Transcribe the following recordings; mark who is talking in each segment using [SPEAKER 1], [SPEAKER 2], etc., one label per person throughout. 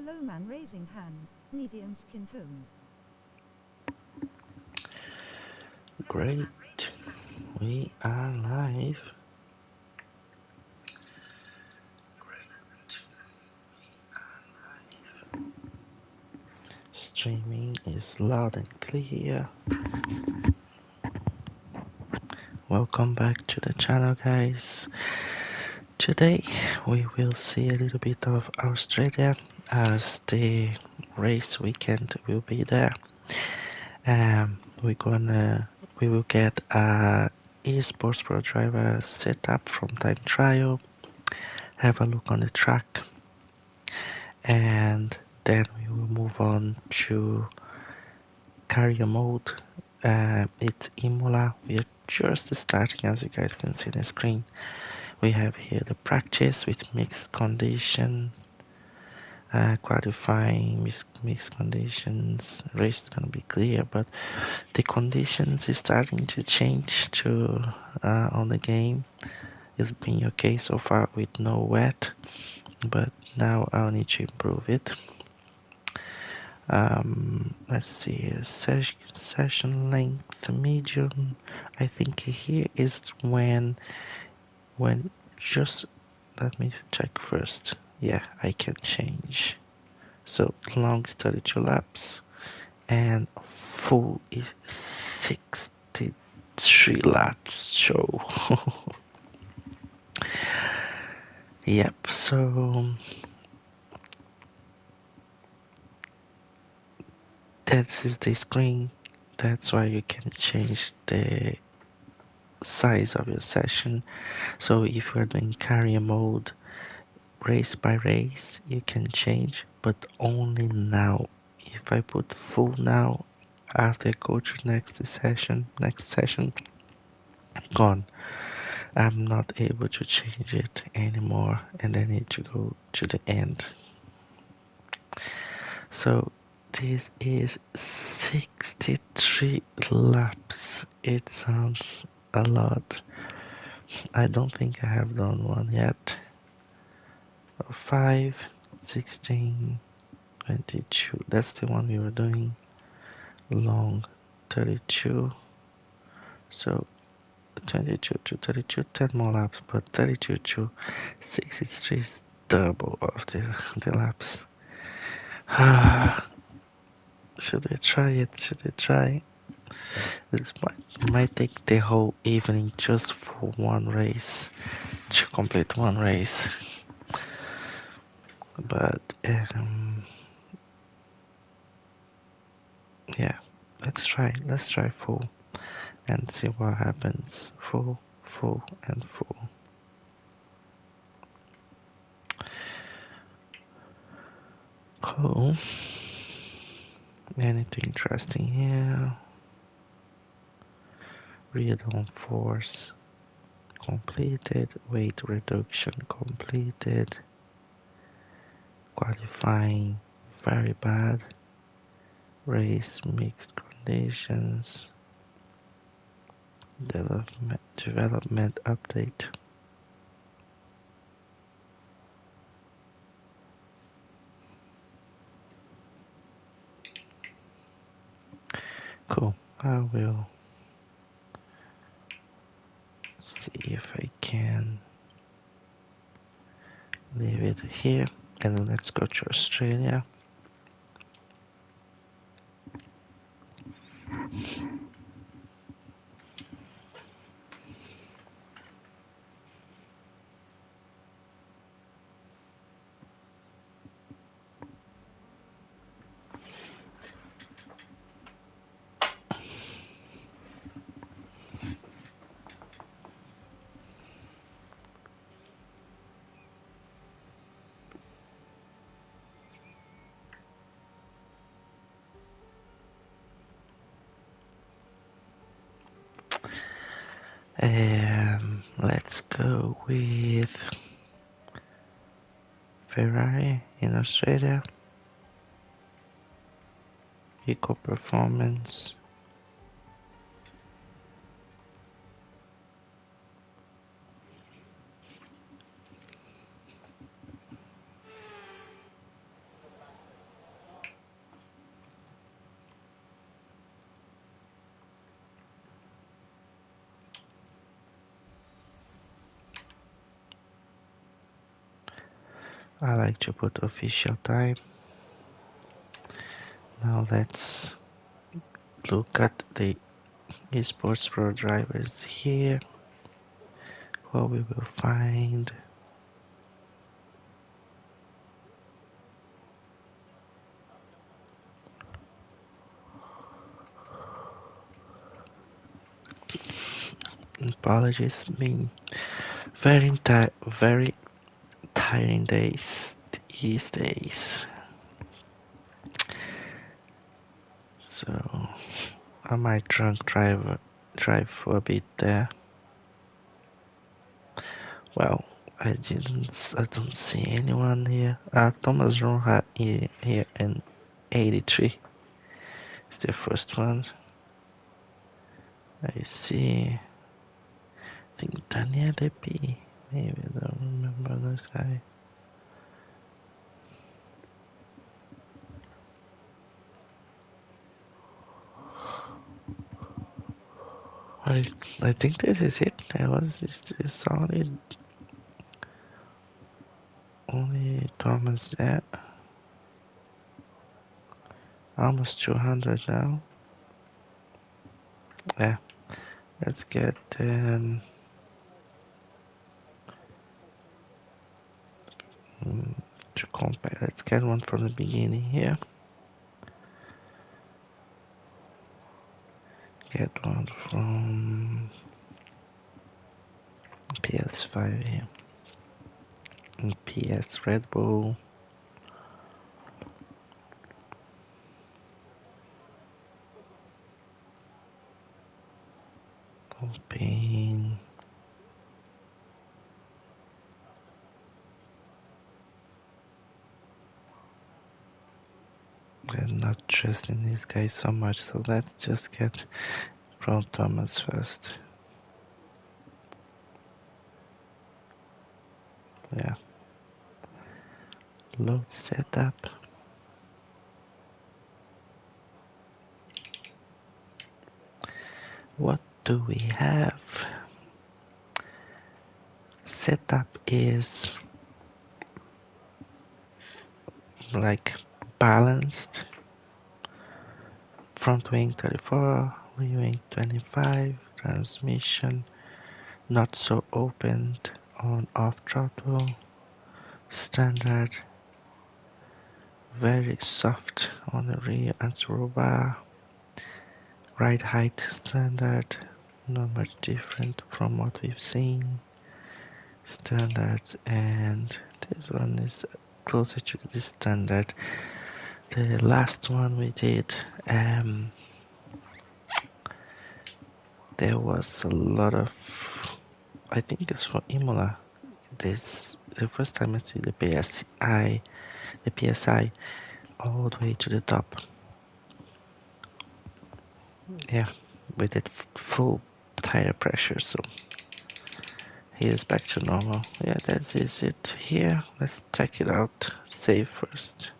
[SPEAKER 1] Hello man raising hand, medium skin tone.
[SPEAKER 2] Great, we are live. Streaming is loud and clear. Welcome back to the channel, guys. Today we will see a little bit of Australia as the race weekend will be there. We will get a Esports Pro driver setup from time trial, have a look on the track, and then we will move on to career mode. It's Imola. We are just starting, as you guys can see on the screen. We have here the practice with mixed condition, qualifying mixed conditions. Race is gonna be clear, but the conditions is starting to change to on the game. It's been okay so far with no wet, but now I'll need to improve it. Let's see, session length medium. I think here is when just let me check first. Yeah, I can change. So long is 32 laps and full is 63 laps. So yep, so that is the screen. That's why you can change the size of your session. So if you're doing career mode, race by race, you can change, but only now. If I put full now, after I go to next session, gone. I'm not able to change it anymore, and I need to go to the end. So this is 63 laps. It sounds a lot. I don't think I have done one yet. 5, 16, 22. That's the one we were doing. Long 32. So 22 to 32, 10 more laps, but 32 to 63 is double of the laps. Should I try it? Should I try? This might take the whole evening just for one race, to complete one race. But yeah, let's try full and see what happens. Full, and full. Cool. Anything interesting here? Rear downforce completed. Weight reduction completed. Qualifying very bad. Race mixed conditions. Development update. Cool. I will see if I can leave it here, and let's go to Australia. Let's go with Ferrari in Australia. Eco performance. I like to put official time. Now let's look at the Esports Pro drivers here. What we will find. Apologies, been very tiring days these days. So I might drive for a bit there. Well, I don't see anyone here. Thomas Ronha here in 83 is the first one. I see. I think Daniel DP. Maybe I don't remember this guy. I think this is it. There was this only Thomas there. Almost 200 now. Yeah, let's get to compare. Let's get one from the beginning here. Get one from PS5 here. And PS Red Bull. Open. I'm not trusting this guy so much, so let's just get from Thomas first. Yeah. Load setup. What do we have? Setup is like balanced. Front wing 34, rear wing 25, transmission not so opened on off throttle, standard, very soft on the rear and through bar, ride height standard, not much different from what we've seen, standard, and this one is closer to the standard. The last one we did, there was a lot of, I think it's for Imola. This the first time I see the PSI all the way to the top. Yeah, with it full tire pressure, so here's back to normal. Yeah, that is it here. Let's check it out. Save first.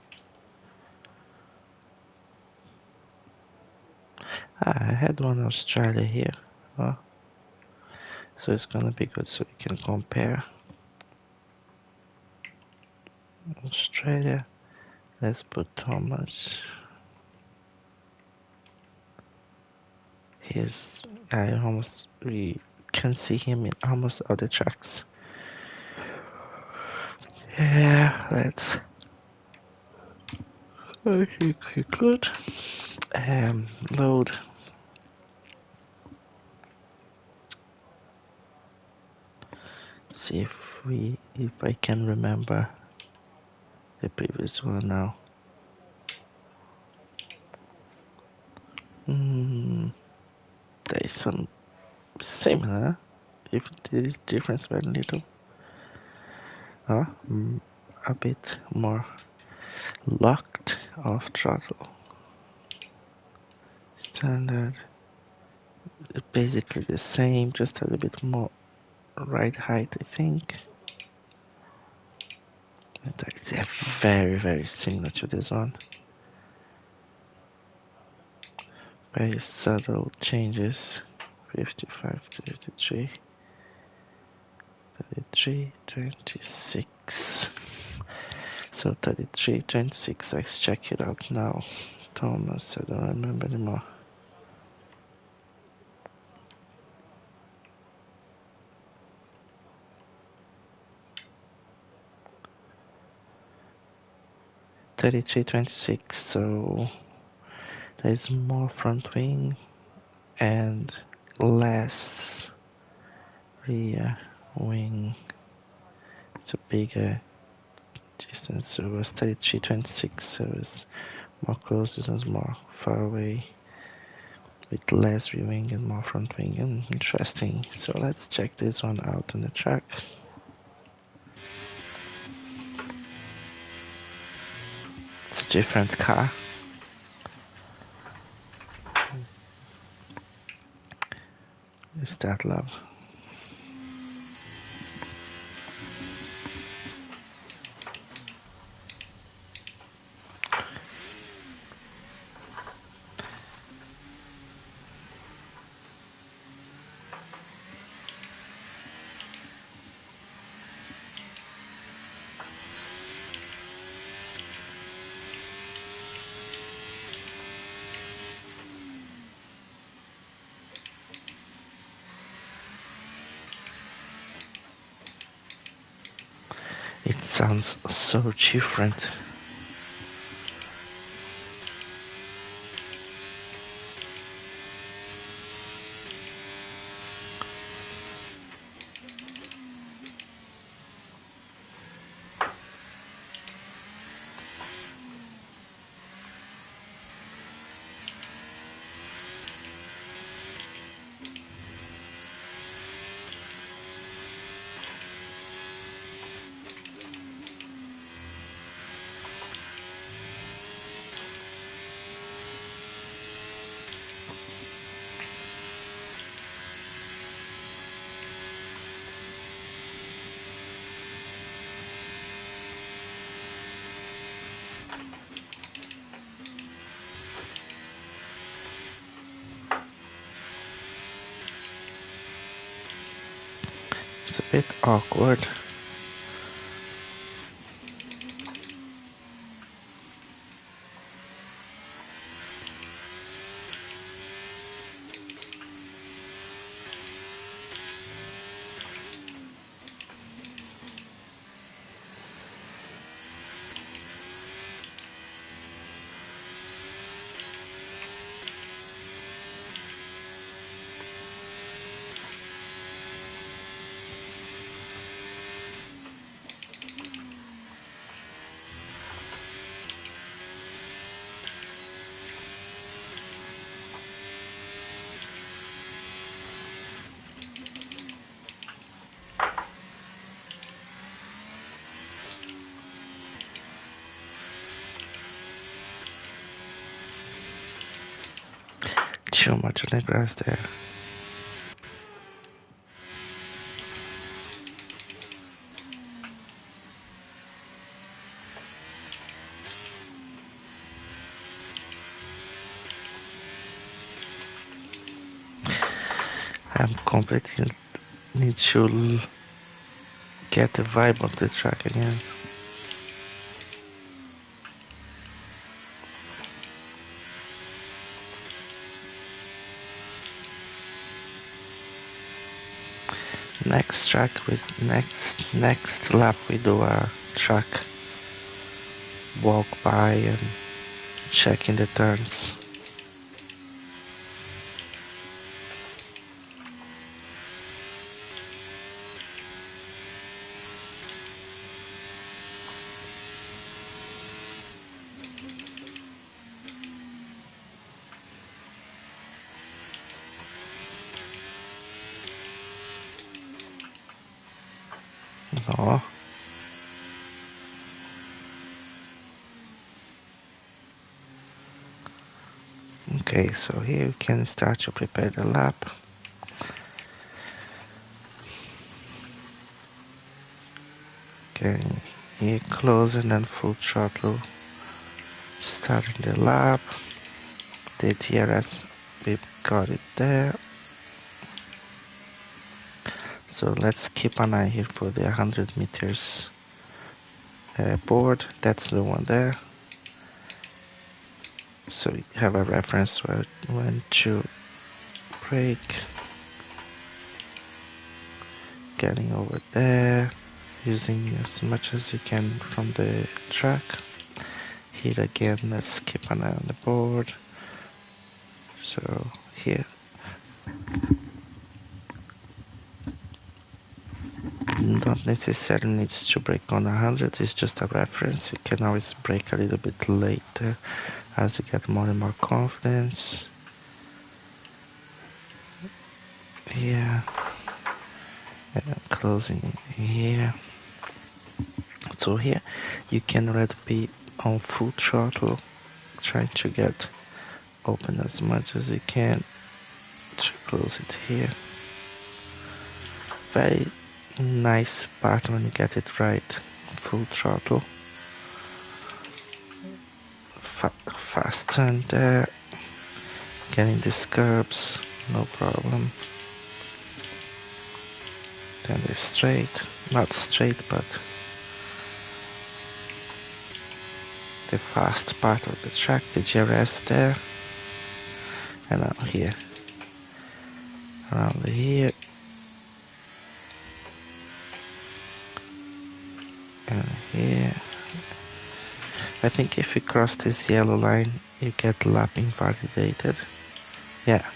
[SPEAKER 2] I had one Australia here. Oh, so it's gonna be good so we can compare. Australia. Let's put Thomas. We can see him in almost all the tracks. Yeah, let's. I think we could load. See if I can remember the previous one now. There is some similar, if there is difference very little. A bit more locked off throttle. Standard, basically the same, just a little bit more ride height, I think. It's very similar to this one. Very subtle changes. 55 to 53. 33, 26. So 3326, let's check it out now. Thomas, I don't remember anymore. $33.26, so there's more front wing and less rear wing. It's a bigger distance, so it was 33.26, so it's more close, this one's more far away with less rear wing and more front wing. Interesting. So let's check this one out on the track. It's a different car. Start lab. It sounds so different. It's a bit awkward. Too much on the grass there. I'm completely need to get the vibe of the track again. Next lap we do a track walk by and checking the turns. Oh. Okay, so here you can start to prepare the lap. Okay, here close and then full throttle. Starting the lap. The DRS, we've got it there. So let's keep an eye here for the 100 meters board. That's the one there. So you have a reference when to brake. Getting over there, using as much as you can from the track. Here again, let's keep an eye on the board. So here, not necessarily needs to brake on 100, it's just a reference. You can always brake a little bit later as you get more and more confidence. Here, and closing here. So here, you can already be on full throttle, trying to get open as much as you can to close it here. Very nice part when you get it right. Full throttle. Fast turn there. Getting these curbs, no problem. Then the straight, not straight, but the fast part of the track, the GRS there. And now here, around here. And here. I think if you cross this yellow line, you get lap invalidated. Yeah.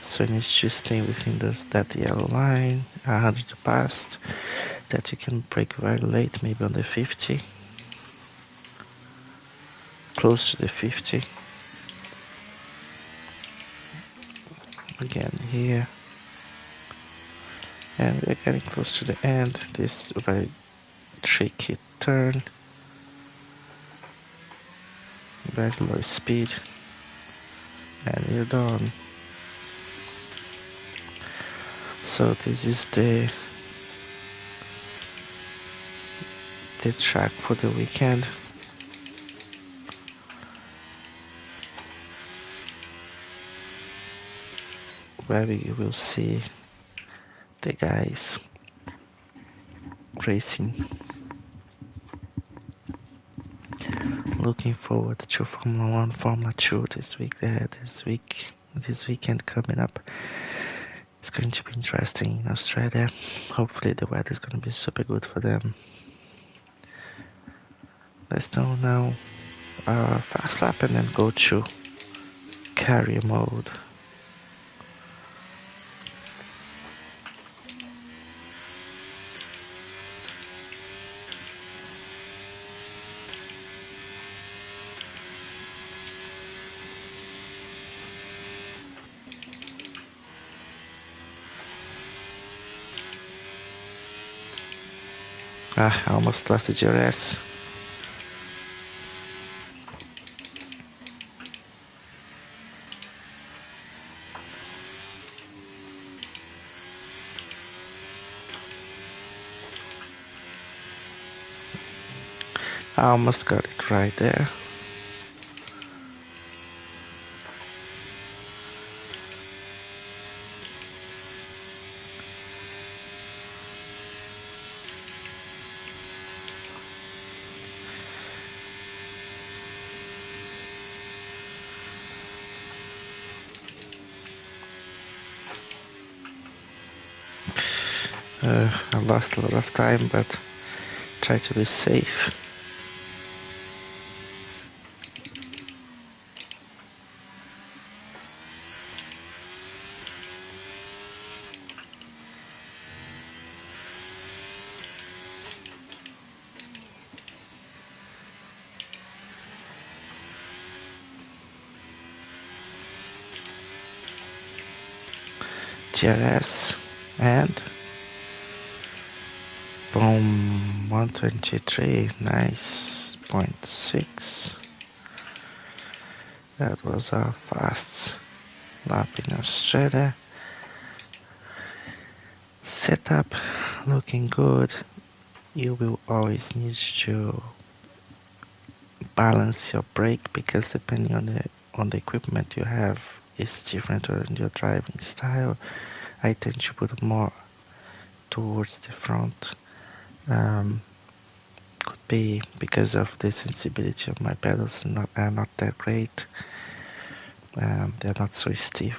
[SPEAKER 2] So you need to stay within that yellow line, 100 past, that you can brake very late, maybe on the 50. Close to the 50. Again here. And we're getting close to the end. This very tricky turn. Very low speed. And you're done. So this is the track for the weekend. Where you will see the guys racing. Looking forward to Formula 1, Formula 2 this weekend coming up. It's going to be interesting in Australia. Hopefully the weather is going to be super good for them. Let's do now fast lap and then go to carrier mode. I almost lost the GRS. I almost got it right there. I lost a lot of time, but try to be safe. GRS and boom, 123, nice, 0.6. That was our fast lap in Australia. Setup looking good. You will always need to balance your brake because depending on the equipment you have is different in your driving style. I tend to put more towards the front could be because of the sensibility of my pedals are not that great. They're not so stiff.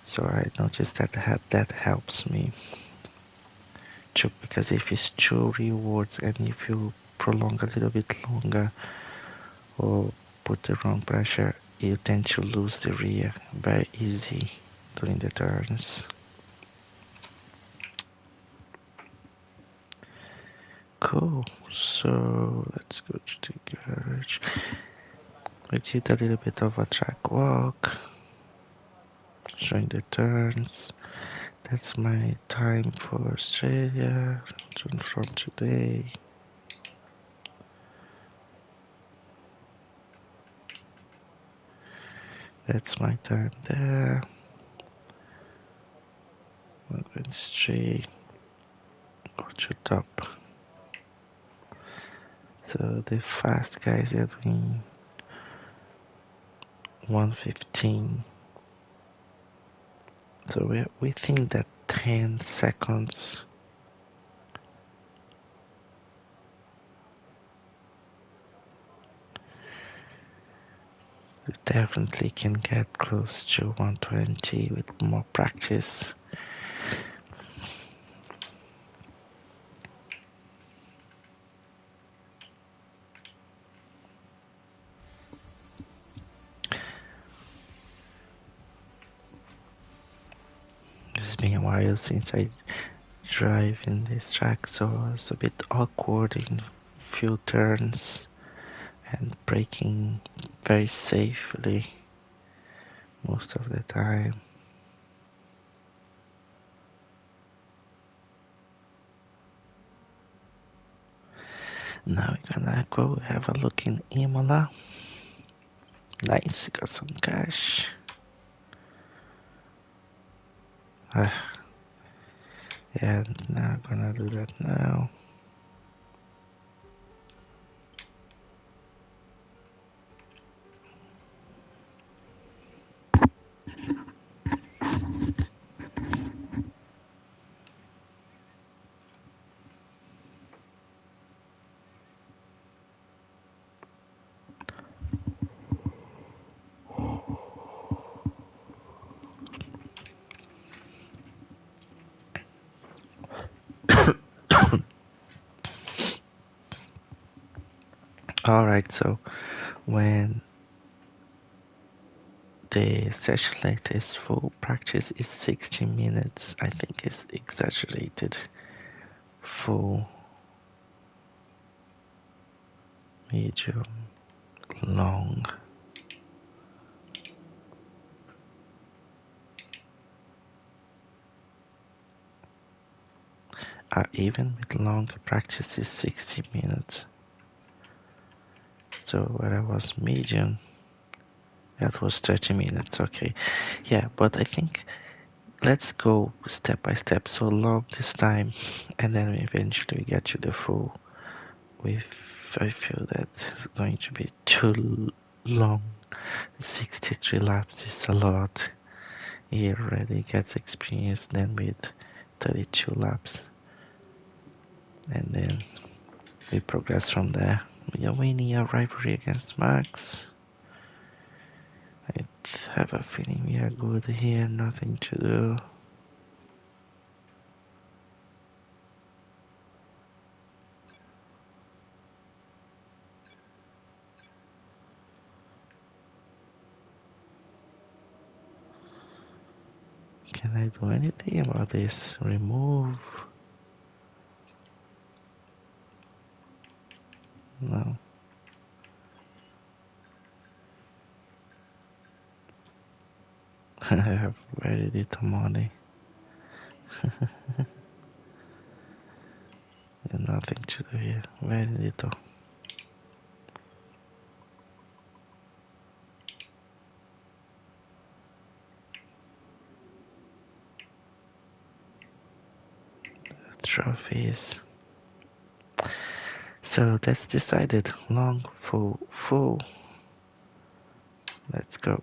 [SPEAKER 2] So I noticed that helps me too, because if it's too rewards and if you prolong a little bit longer or put the wrong pressure, you tend to lose the rear very easy during the turns. Cool, so let's go to the garage. We did a little bit of a track walk, showing the turns. That's my time for Australia from today. That's my time there. 123. Go to top. So the fast guys are doing 115. So we're within that 10 seconds. You definitely can get close to 120 with more practice. It's been a while since I drive in this track, so it's a bit awkward in few turns and braking very safely most of the time. Now we're gonna go have a look in Imola. Nice, got some cash. Yeah, not gonna do that now. Alright, so when the session length is full, practice is 60 minutes. I think it's exaggerated. Full, medium, long. Even with long practice is 60 minutes. So where I was medium, that was 30 minutes. Okay, yeah, but I think let's go step by step. So long this time, and then eventually get to the full. I feel that it's going to be too long. 63 laps is a lot. He already gets experience then with 32 laps. And then we progress from there. We are winning a rivalry against Max. I have a feeling we are good here, nothing to do. Can I do anything about this? Remove? No. I have very little money. And nothing to do here. Very little. Trophies. So that's decided. Long, full, full. Let's go.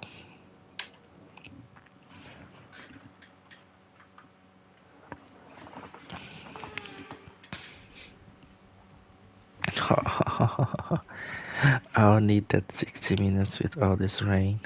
[SPEAKER 2] I'll need that 60 minutes with all this rain.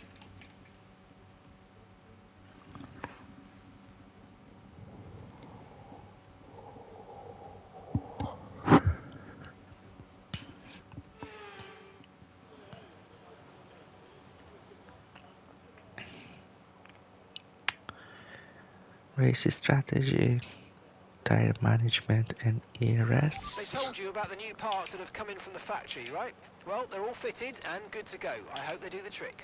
[SPEAKER 2] Race strategy, tire management, and ERS.
[SPEAKER 3] They told you about the new parts that have come in from the factory, right? Well, they're all fitted and good to go. I hope they do the trick.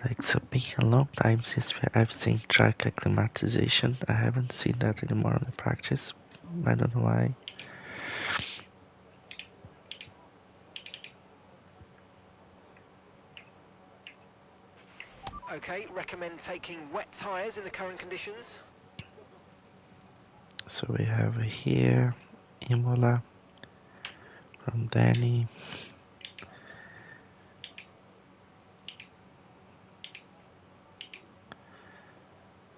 [SPEAKER 2] Like, it's been a long time since I've seen track acclimatization. I haven't seen that anymore in the practice. I don't know why.
[SPEAKER 3] Okay, recommend taking wet tyres in the current conditions.
[SPEAKER 2] So we have here Imola from Danny.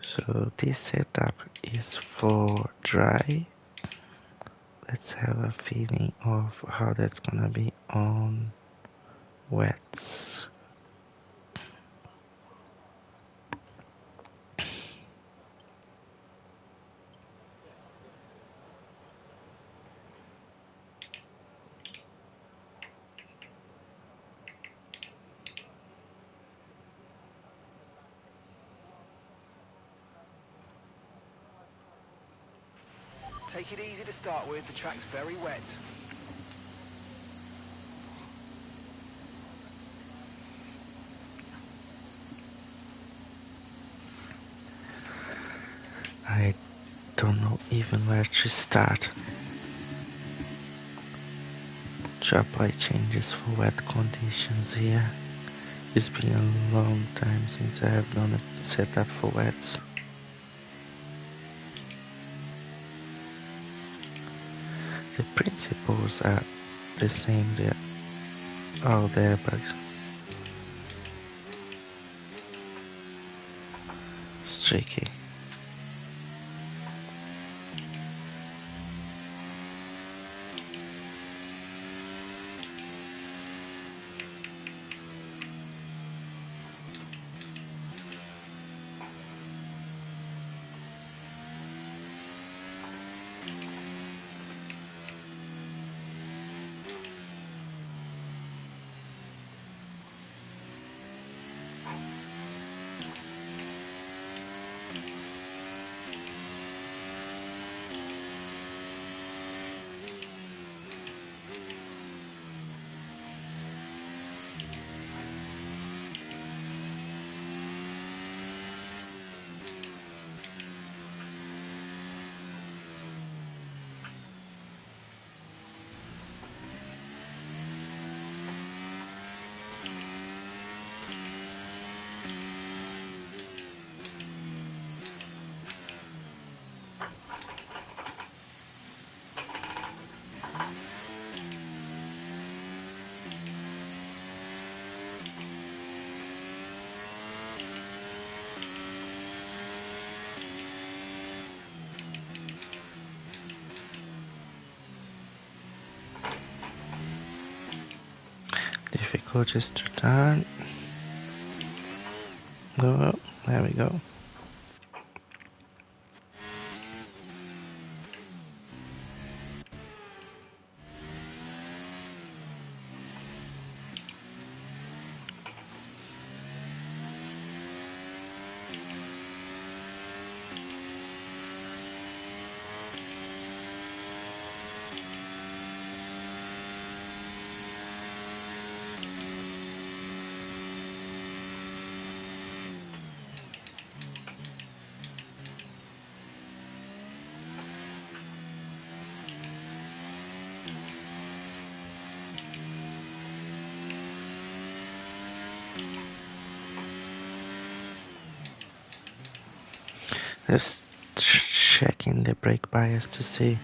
[SPEAKER 2] So this setup is for dry. Let's have a feeling of how that's gonna be on wets.
[SPEAKER 3] Take it easy to start with, the track's very wet.
[SPEAKER 2] I don't know even where to start to apply changes for wet conditions here. It's been a long time since I have done a setup for wets. The principles are the same, they're all there, but it's tricky. Difficult just to turn. Oh, there we go. Just checking the brake bias to see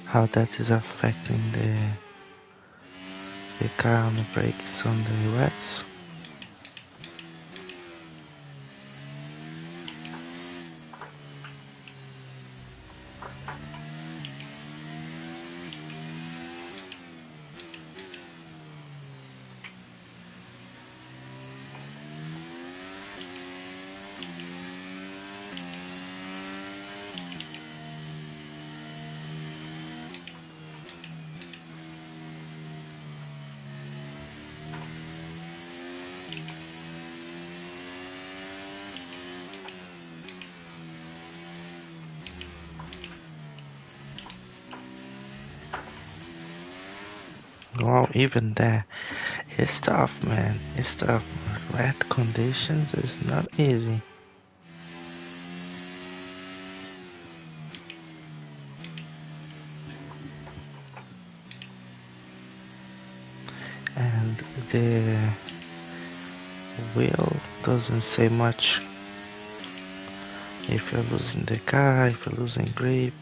[SPEAKER 2] how that is affecting the car on the brakes on the wets. Well, even there, it's tough, man. It's tough. Wet conditions is not easy. And the wheel doesn't say much. If you're losing the car, if you're losing grip.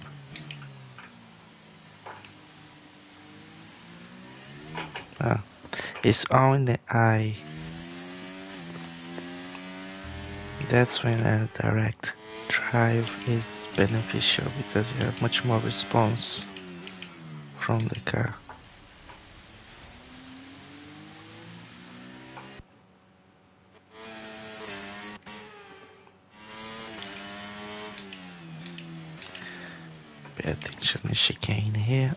[SPEAKER 2] It's all in the eye. That's when a direct drive is beneficial because you have much more response from the car. Pay attention to the chicane here.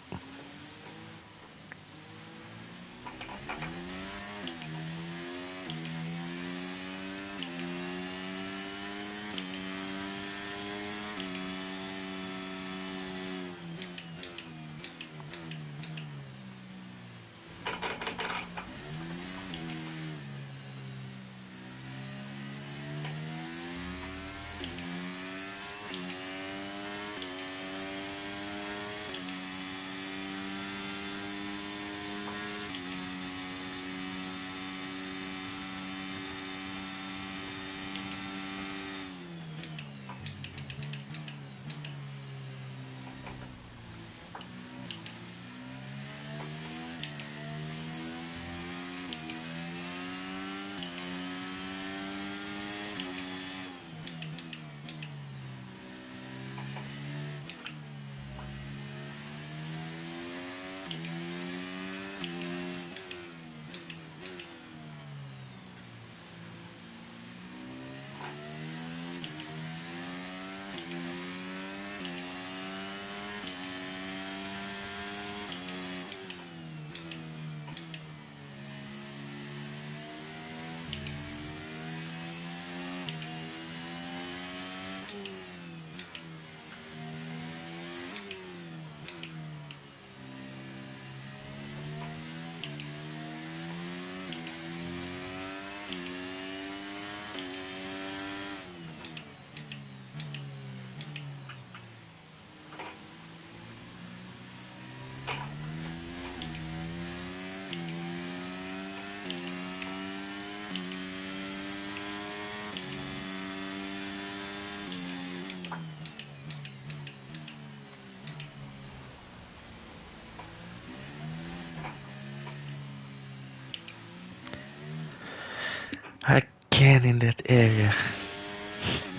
[SPEAKER 2] I can't in that area.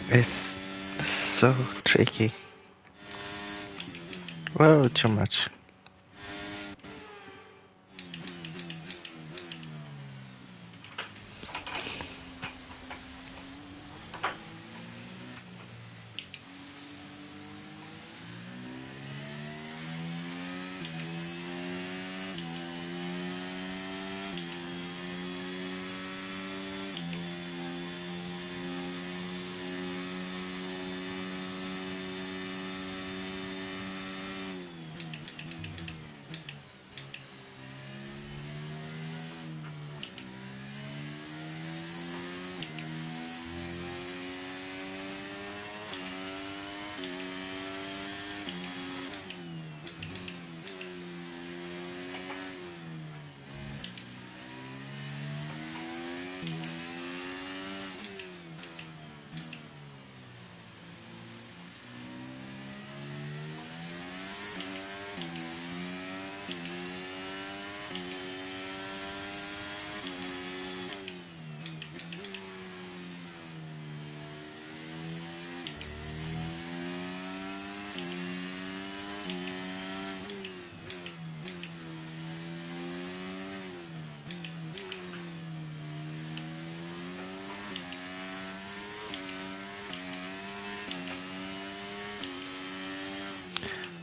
[SPEAKER 2] It's so tricky. Whoa, too much.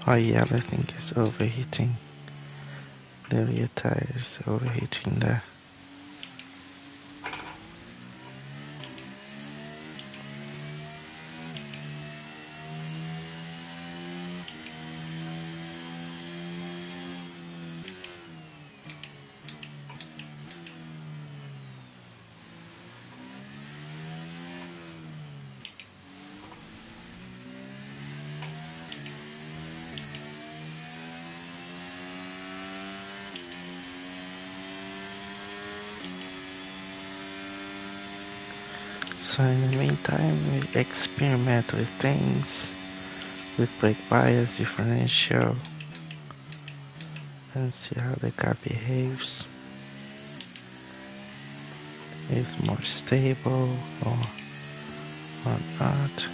[SPEAKER 2] Oh yeah, I think it's overheating. The rear tire is overheating there. So in the meantime, we experiment with things, with brake bias, differential, and see how the car behaves. If more stable or not.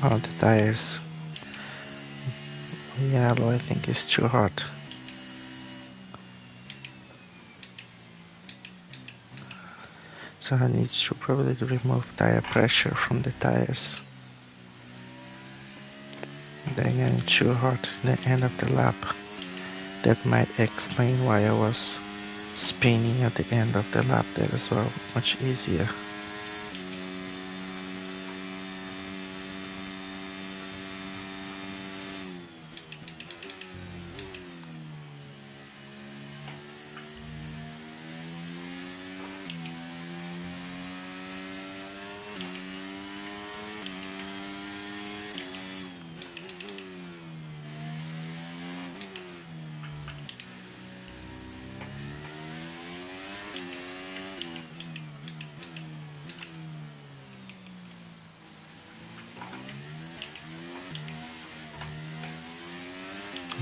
[SPEAKER 2] Oh, the tires yellow, I think it's too hot. So I need to probably remove tire pressure from the tires. They're getting too hot at the end of the lap. That might explain why I was spinning at the end of the lap there as well, much easier.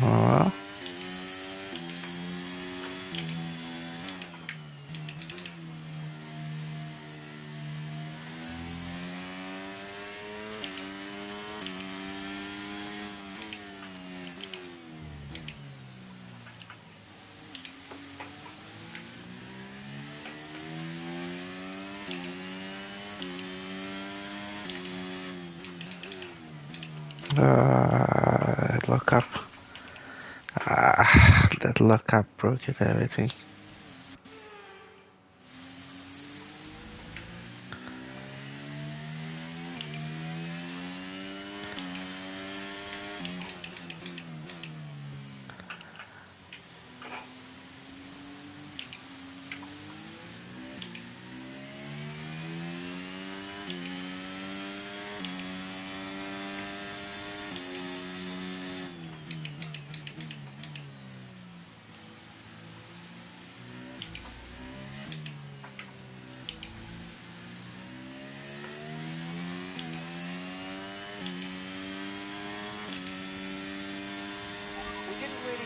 [SPEAKER 2] Oh. Lock up. That lock up broke it, everything.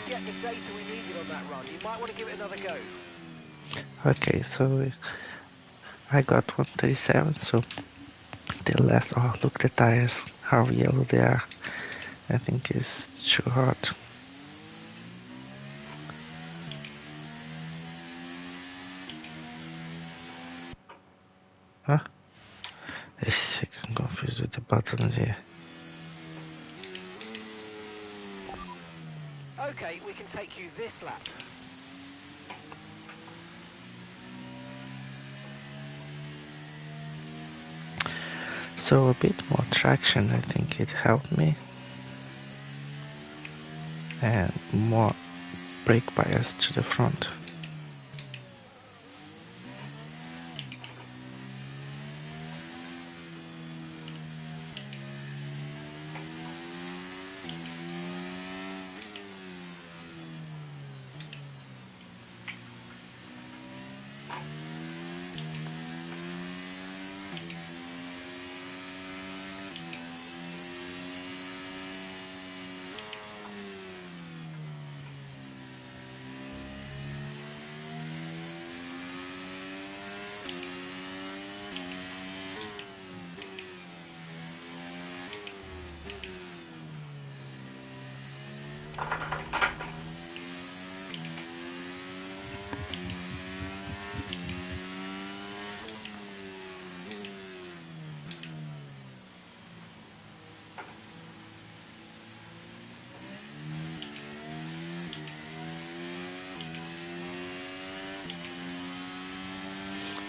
[SPEAKER 3] Get the data we needed on that run. You might want to give it another go.
[SPEAKER 2] Okay, so I got 137, so the last, oh look the tires, how yellow they are. I think it's too hot. Huh? I'm confused with the buttons here.
[SPEAKER 3] Okay, we can take you this lap.
[SPEAKER 2] So a bit more traction, I think it helped me. And more brake bias to the front.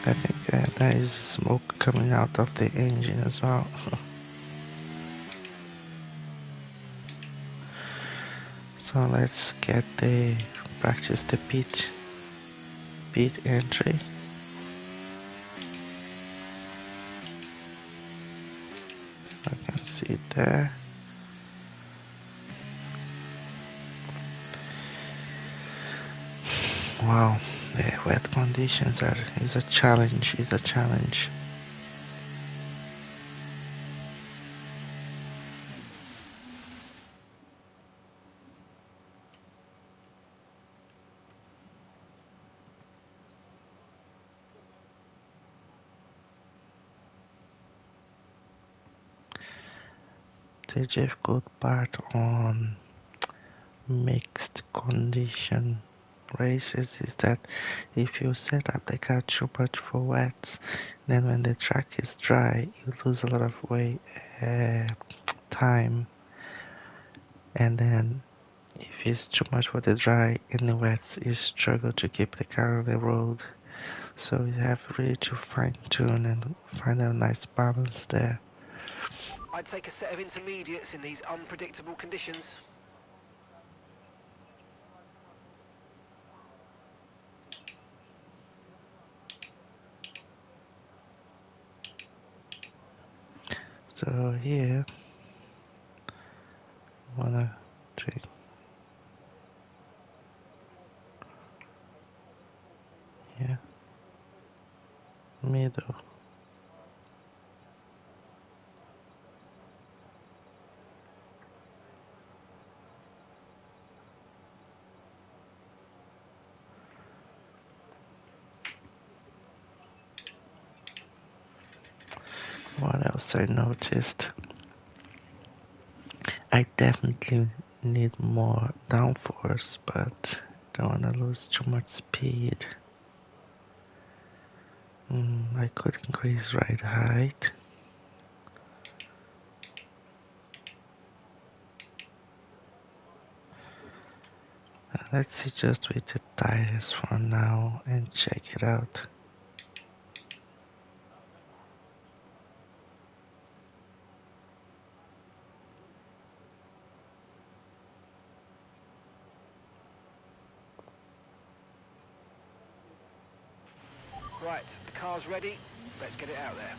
[SPEAKER 2] I think there is smoke coming out of the engine as well. So let's practice the pit entry. I can see it there. Wow, the wet conditions is a challenge. The difficult part on mixed condition races is that if you set up the car too much for wets, then when the track is dry, you lose a lot of time, and then if it's too much for the dry in the wets, you struggle to keep the car on the road. So you have really to fine tune and find a nice balance there.
[SPEAKER 3] I'd take a set of intermediates in these unpredictable conditions.
[SPEAKER 2] So here, wanna check. Yeah, middle. What else I noticed? I definitely need more downforce, but don't wanna lose too much speed. I could increase ride height. Let's see just with the tires for now and check it out.
[SPEAKER 3] Right, the car's ready. Let's get it out there.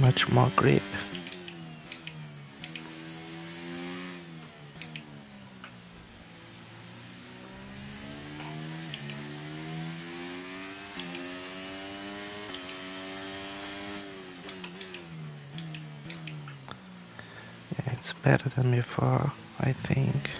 [SPEAKER 2] Much more grip. Yeah, it's better than before, I think.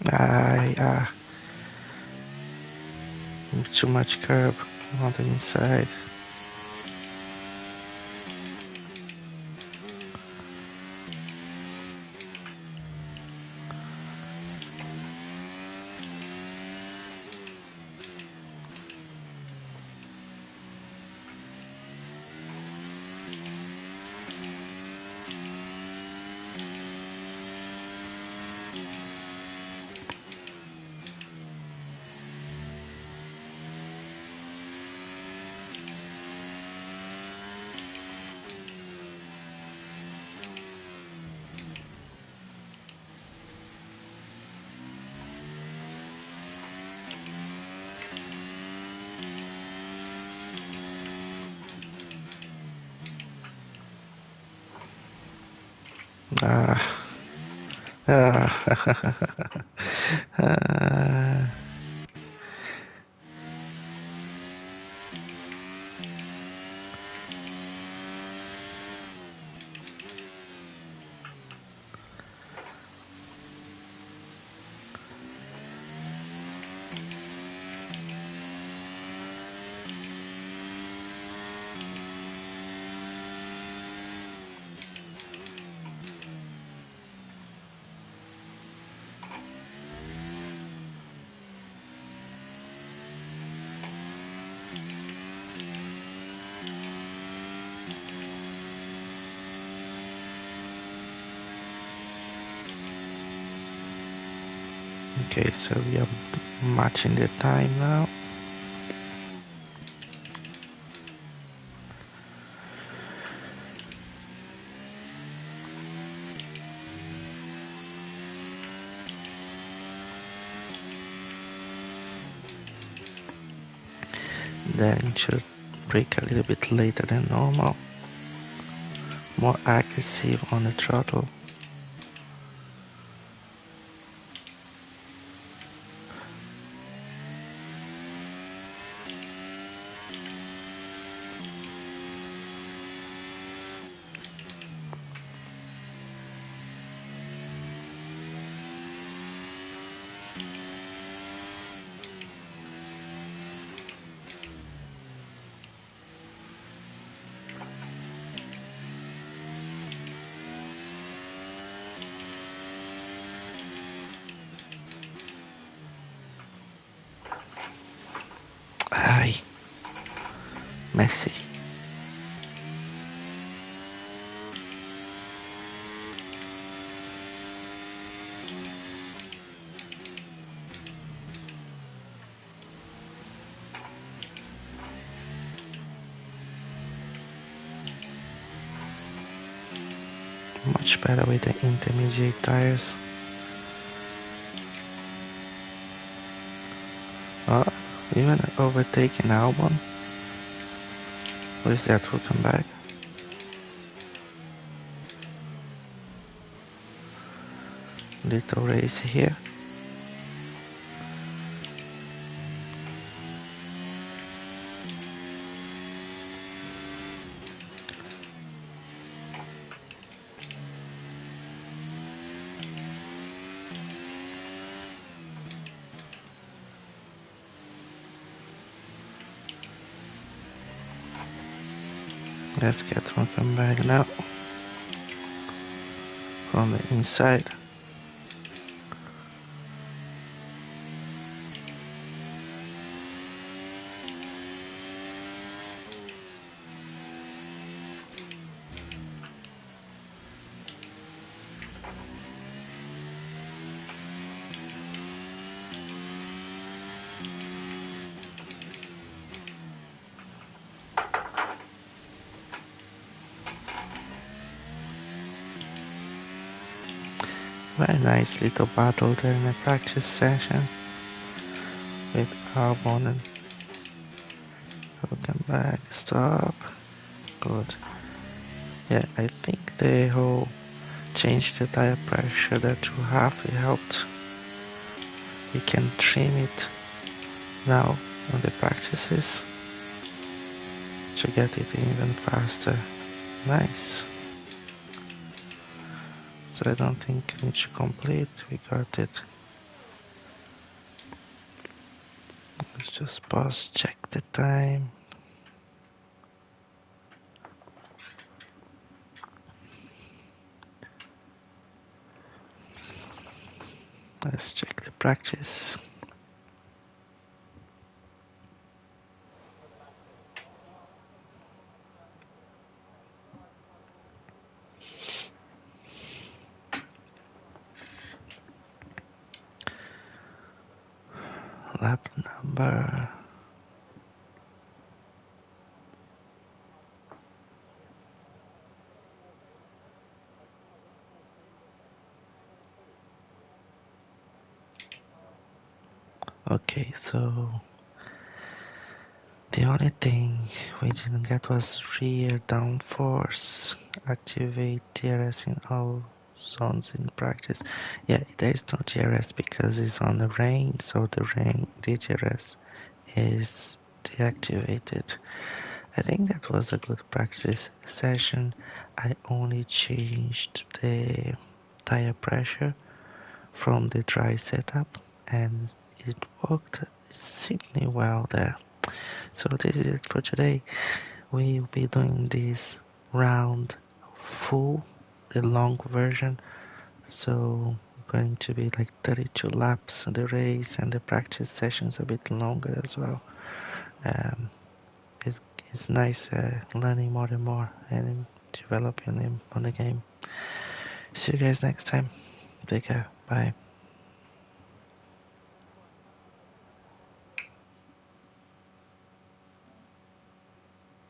[SPEAKER 2] I too much curb on the inside. Ah. Okay, so we are matching the time now. Then should brake a little bit later than normal. More accuracy on the throttle. Ay, messy. Much better with the intermediate tires. Oh, even overtaking Albon. What is that? We'll come back. Little race here. Let's get one back now. From the inside. Very nice little battle there in the practice session with Albon and welcome back, stop, good. Yeah, I think the whole change the tire pressure that you have, it helped. You can trim it now on the practices to get it even faster. Nice. So I don't think we need to complete, we got it. Just pause, check the time. Let's check the practice. Lap number. Okay, so the only thing we didn't get was rear downforce. Activate DRS in all zones in practice. Yeah, there is no DRS because it's on the rain, so the DRS is deactivated. I think that was a good practice session. I only changed the tire pressure from the dry setup and it worked exceedingly well there. So this is it for today. We'll be doing this round full, the long version. So going to be like 32 laps of the race and the practice sessions a bit longer as well. Um, it's, it's nice learning more and more and developing on the game. See you guys next time. Take care. Bye.